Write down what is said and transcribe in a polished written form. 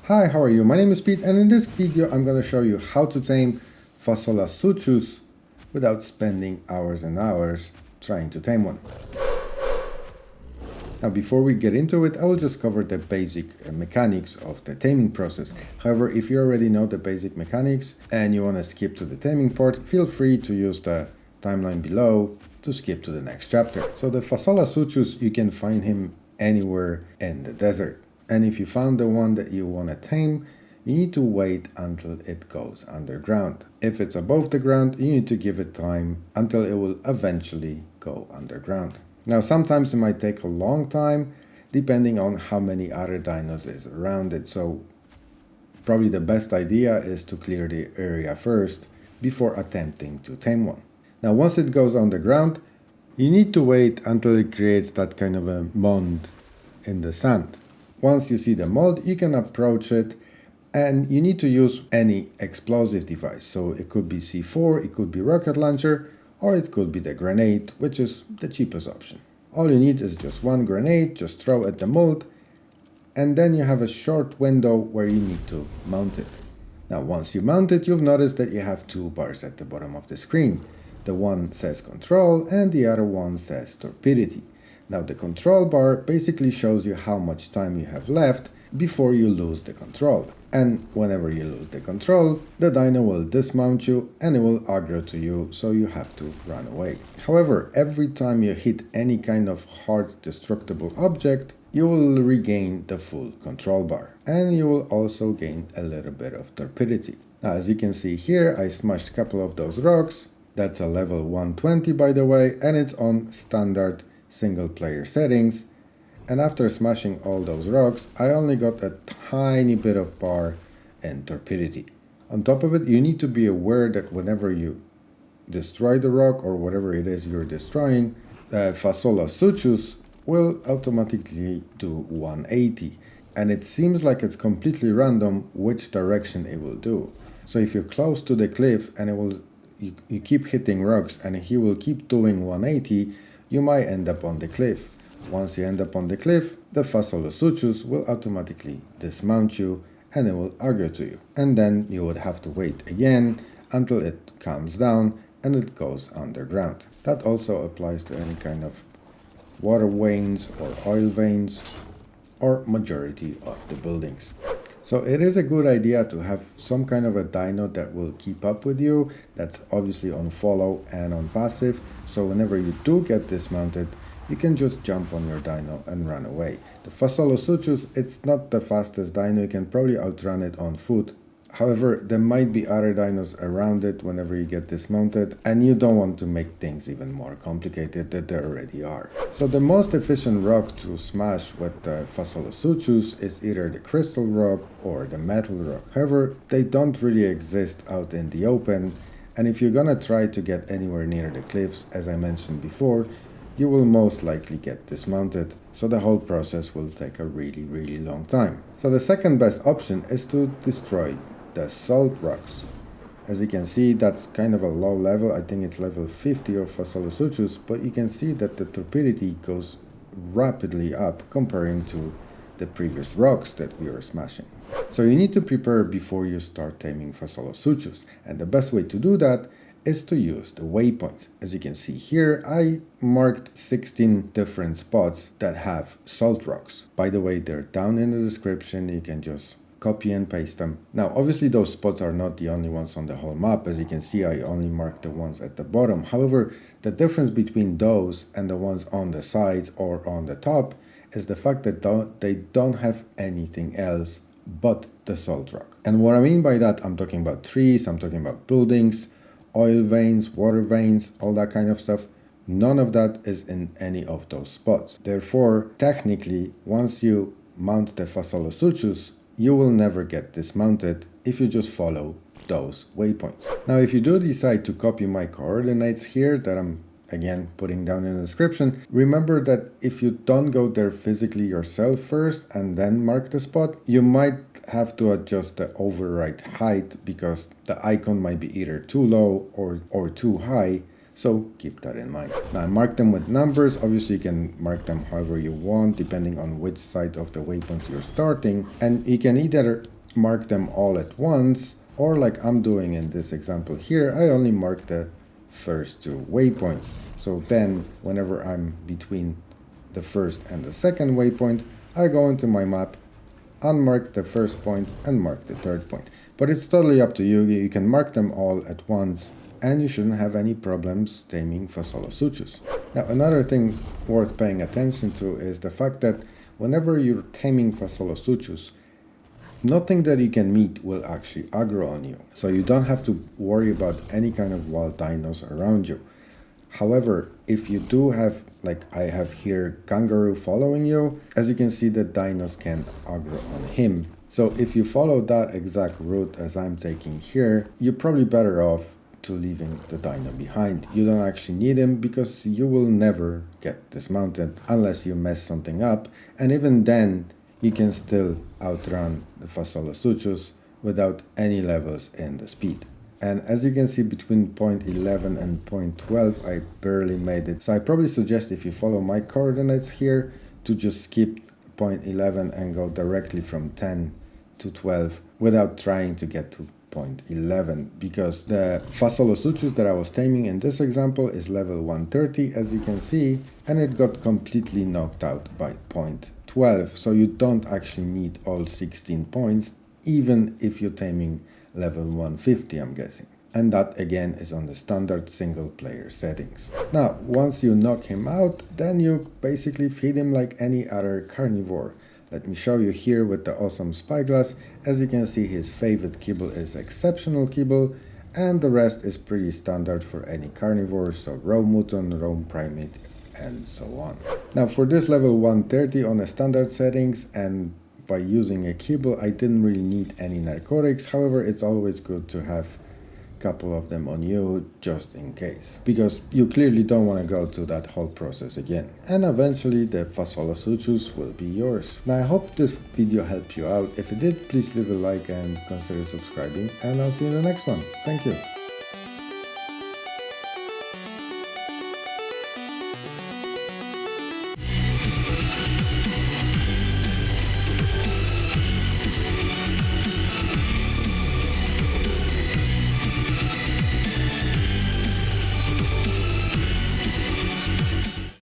Hi, how are you? My name is Pete, and in this video I'm going to show you how to tame Fasolasuchus without spending hours and hours trying to tame one. Now, before we get into it, I will just cover the basic mechanics of the taming process. However, if you already know the basic mechanics and you want to skip to the taming part, feel free to use the timeline below to skip to the next chapter. So the Fasolasuchus, you can find him anywhere in the desert. And if you found the one that you want to tame, you need to wait until it goes underground. If it's above the ground, you need to give it time until it will eventually go underground. Now, sometimes it might take a long time, depending on how many other dinos is around it. So probably the best idea is to clear the area first before attempting to tame one. Now, once it goes underground, you need to wait until it creates that kind of a mound in the sand. Once you see the mold, you can approach it, and you need to use any explosive device. So it could be C4, it could be rocket launcher, or it could be the grenade, which is the cheapest option. All you need is just one grenade, just throw at the mold, and then you have a short window where you need to mount it. Now, once you mount it, you've noticed that you have two bars at the bottom of the screen. The one says control, and the other one says torpidity. Now, the control bar basically shows you how much time you have left before you lose the control. And whenever you lose the control, the dino will dismount you and it will aggro to you, so you have to run away. However, every time you hit any kind of hard destructible object, you will regain the full control bar. And you will also gain a little bit of torpidity. Now, as you can see here, I smashed a couple of those rocks. That's a level 120, by the way, and it's on standard single player settings. And after smashing all those rocks, I only got a tiny bit of bar and torpidity. On top of it, you need to be aware that whenever you destroy the rock or whatever it is you're destroying, Fasolasuchus will automatically do 180. And it seems like it's completely random which direction it will do. So if you're close to the cliff and you keep hitting rocks and he will keep doing 180, you might end up on the cliff. Once you end up on the cliff, the Fasolasuchus will automatically dismount you and it will aggro to you. And then you would have to wait again until it calms down and it goes underground. That also applies to any kind of water veins or oil veins or majority of the buildings. So it is a good idea to have some kind of a dino that will keep up with you. That's obviously on follow and on passive. So whenever you do get dismounted, you can just jump on your dino and run away. The Fasolasuchus, it's not the fastest dino, you can probably outrun it on foot. However, there might be other dinos around it whenever you get dismounted, and you don't want to make things even more complicated than they already are. So the most efficient rock to smash with the Fasolasuchus is either the crystal rock or the metal rock. However, they don't really exist out in the open, and if you're gonna try to get anywhere near the cliffs, as I mentioned before, you will most likely get dismounted, so the whole process will take a really long time. So the second best option is to destroy the salt rocks. As you can see, that's kind of a low level. I think it's level 50 of Fasolasuchus, but you can see that the torpidity goes rapidly up comparing to the previous rocks that we were smashing. So you need to prepare before you start taming Fasolasuchus, and the best way to do that is to use the waypoints. As you can see here, I marked 16 different spots that have salt rocks. By the way, they're down in the description, you can just copy and paste them. Now, obviously those spots are not the only ones on the whole map. As you can see, I only marked the ones at the bottom. However, the difference between those and the ones on the sides or on the top is the fact that they don't have anything else but the salt rock. And what I mean by that, I'm talking about trees, I'm talking about buildings, oil veins, water veins, all that kind of stuff. None of that is in any of those spots. Therefore, technically, once you mount the Fasolasuchus, you will never get dismounted if you just follow those waypoints. Now, if you do decide to copy my coordinates here that I'm again putting down in the description, remember that if you don't go there physically yourself first and then mark the spot, you might have to adjust the override height because the icon might be either too low or too high. So keep that in mind. Now mark them with numbers. Obviously you can mark them however you want depending on which side of the waypoints you're starting, and you can either mark them all at once, or like I'm doing in this example here, I only mark the first 2 waypoints. So then whenever I'm between the first and the second waypoint, I go into my map, unmark the first point and mark the third point. But it's totally up to you. You can mark them all at once and you shouldn't have any problems taming Fasolasuchus. Now, another thing worth paying attention to is the fact that whenever you're taming Fasolasuchus, nothing that you can meet will actually aggro on you. So you don't have to worry about any kind of wild dinos around you. However, if you do have, like I have here, kangaroo following you, as you can see, the dinos can aggro on him. So if you follow that exact route as I'm taking here, you're probably better off to leaving the dino behind. You don't actually need him because you will never get dismounted unless you mess something up, and even then you can still outrun the Fasolasuchus without any levels in the speed. And as you can see, between point 11 and point 12 I barely made it, so I probably suggest, if you follow my coordinates here, to just skip point 11 and go directly from 10 to 12 without trying to get to point 11, because the Fasolasuchus that I was taming in this example is level 130, as you can see, and it got completely knocked out by point 12, so you don't actually need all 16 points, even if you're taming level 150, I'm guessing. And that again is on the standard single player settings. Now, once you knock him out, then you basically feed him like any other carnivore. Let me show you here with the awesome spyglass. As you can see, his favorite kibble is exceptional kibble, and the rest is pretty standard for any carnivore, so raw mutton, raw primate, and so on. Now for this level 130 on the standard settings, and by using a kibble, I didn't really need any narcotics. However, it's always good to have couple of them on you just in case, because you clearly don't want to go through that whole process again, and eventually the Fasolasuchus will be yours. Now I hope this video helped you out. If it did, please leave a like and consider subscribing, and I'll see you in the next one. Thank you.